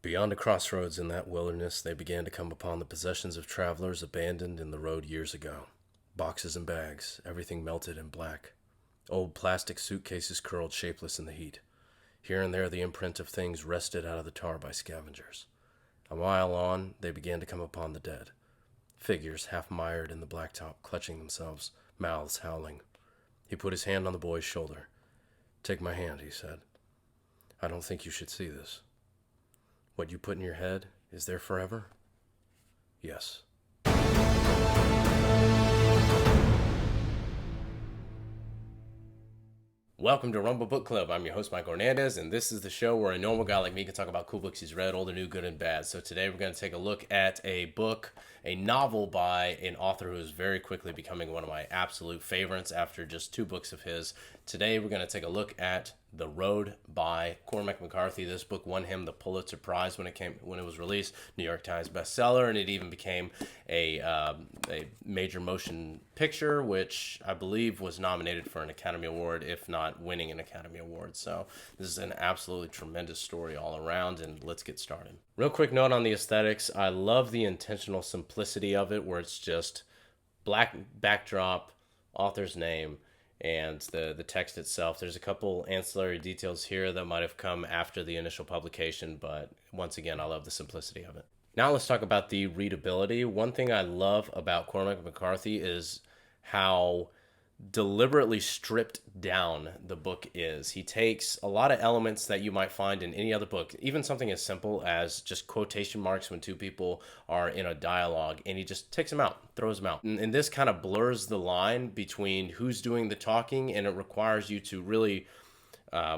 Beyond a crossroads in that wilderness, they began to come upon the possessions of travelers abandoned in the road years ago. Boxes and bags, everything melted and black. Old plastic suitcases curled shapeless in the heat. Here and there the imprint of things wrested out of the tar by scavengers. A mile on, they began to come upon the dead. Figures half mired in the blacktop, clutching themselves, mouths howling. He put his hand on the boy's shoulder. "Take my hand," he said. "I don't think you should see this. What you put in your head is there forever?" "Yes." Welcome to Rumble Book Club. I'm your host, Mike Hernandez, and this is the show where a normal guy like me can talk about cool books he's read, old or new, good and bad. So today we're going to take a look at a book, a novel by an author who is very quickly becoming one of my absolute favorites after just 2 books of his. Today we're going to take a look at The Road by Cormac McCarthy. This book won him the Pulitzer Prize when it was released, New York Times bestseller, and it even became a major motion picture, which I believe was nominated for an Academy Award, if not winning an Academy Award. So this is an absolutely tremendous story all around, and let's get started. Real quick note on the aesthetics. I love the intentional simplicity of it, where it's just black backdrop, author's name, and the text itself. There's a couple ancillary details here that might have come after the initial publication, but once again, I love the simplicity of it. Now let's talk about the readability. One thing I love about Cormac McCarthy is how deliberately stripped down the book is. He takes a lot of elements that you might find in any other book, even something as simple as just quotation marks when 2 people are in a dialogue, and he just takes them out, throws them out. And this kind of blurs the line between who's doing the talking, and it requires you to really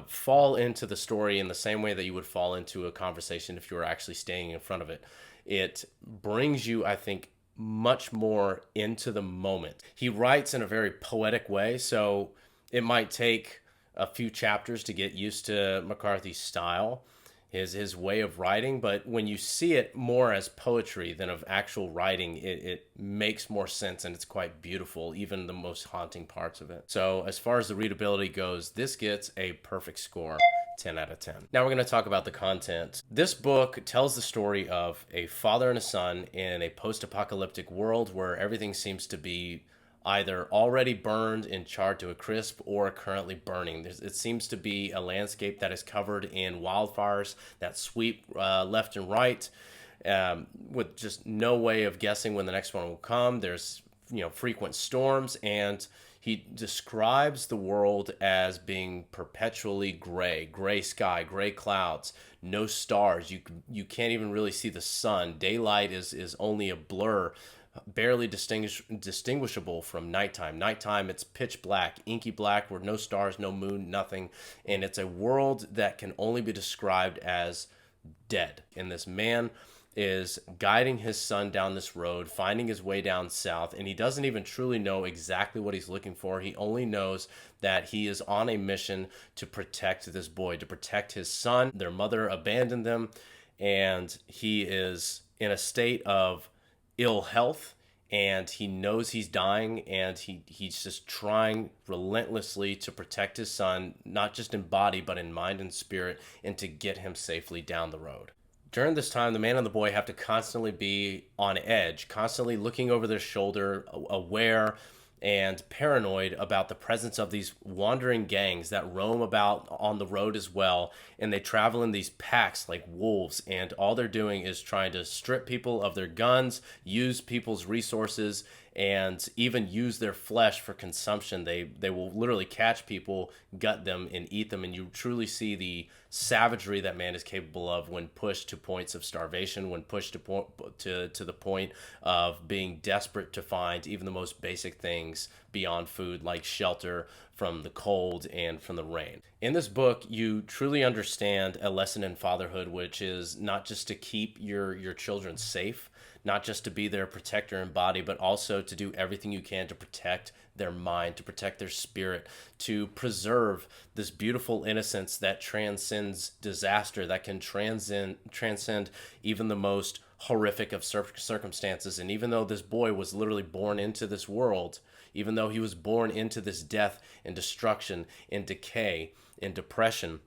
fall into the story in the same way that you would fall into a conversation if you were actually staying in front of it. It brings you, I think, much more into the moment. He writes in a very poetic way, so it might take a few chapters to get used to McCarthy's style, his way of writing, but when you see it more as poetry than of actual writing, it makes more sense, and it's quite beautiful, even the most haunting parts of it. So as far as the readability goes, this gets a perfect score. 10 out of 10. Now we're going to talk about the content. This book tells the story of a father and a son in a post-apocalyptic world where everything seems to be either already burned and charred to a crisp or currently burning. It seems to be a landscape that is covered in wildfires that sweep left and right with just no way of guessing when the next one will come. There's frequent storms, and he describes the world as being perpetually gray sky, gray clouds, no stars. You can't even really see the sun. Daylight is only a blur, barely distinguishable from nighttime. Nighttime, it's pitch black, inky black, where no stars, no moon, nothing. And it's a world that can only be described as dead. And this man is guiding his son down this road, finding his way down south, and he doesn't even truly know exactly what he's looking for. He only knows that he is on a mission to protect this boy, to protect his son. Their mother abandoned them, and he is in a state of ill health, and he knows he's dying, and he's just trying relentlessly to protect his son, not just in body, but in mind and spirit, and to get him safely down the road. During this time, the man and the boy have to constantly be on edge, constantly looking over their shoulder, aware and paranoid about the presence of these wandering gangs that roam about on the road as well. And they travel in these packs like wolves, and all they're doing is trying to strip people of their guns, use people's resources, and even use their flesh for consumption. They will literally catch people, gut them, and eat them. And you truly see the savagery that man is capable of when pushed to points of starvation, when pushed to the point of being desperate to find even the most basic things beyond food, like shelter from the cold and from the rain. In this book, you truly understand a lesson in fatherhood, which is not just to keep your children safe, not just to be their protector in body, but also to do everything you can to protect their mind, to protect their spirit, to preserve this beautiful innocence that transcends disaster, that can transcend even the most horrific of circumstances. And even though this boy was literally born into this world, even though he was born into this death and destruction and decay and depression,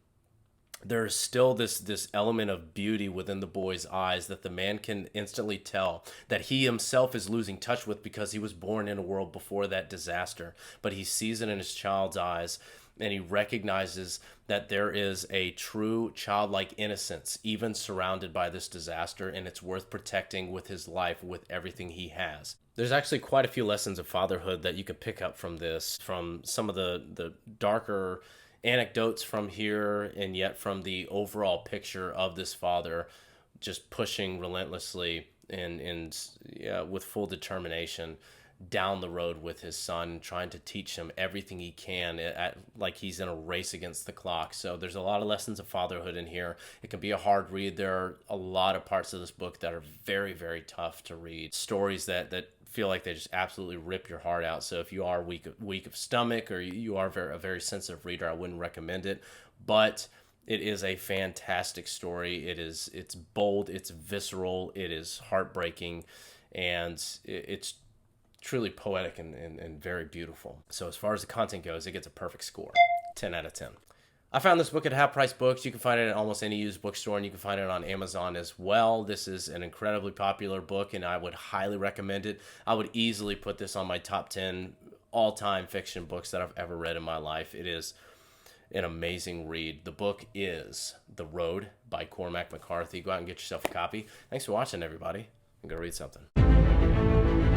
there's still this element of beauty within the boy's eyes that the man can instantly tell that he himself is losing touch with because he was born in a world before that disaster. But he sees it in his child's eyes, and he recognizes that there is a true childlike innocence even surrounded by this disaster, and it's worth protecting with his life, with everything he has. There's actually quite a few lessons of fatherhood that you can pick up from this, from some of the darker anecdotes from here, and yet from the overall picture of this father just pushing relentlessly and yeah, with full determination down the road with his son, trying to teach him everything he can like he's in a race against the clock. So there's a lot of lessons of fatherhood in here. It can be a hard read. There are a lot of parts of this book that are very, very tough to read. Stories that feel like they just absolutely rip your heart out. So if you are weak of stomach, or you are a very sensitive reader, I wouldn't recommend it. But it is a fantastic story. It's bold, it's visceral, it is heartbreaking, and it's truly poetic and very beautiful. So as far as the content goes, it gets a perfect score, 10 out of 10. I found this book at Half Price Books. You can find it at almost any used bookstore, and you can find it on Amazon as well. This is an incredibly popular book, and I would highly recommend it. I would easily put this on my top 10 all-time fiction books that I've ever read in my life. It is an amazing read. The book is The Road by Cormac McCarthy. Go out and get yourself a copy. Thanks for watching, everybody. I'm going to read something.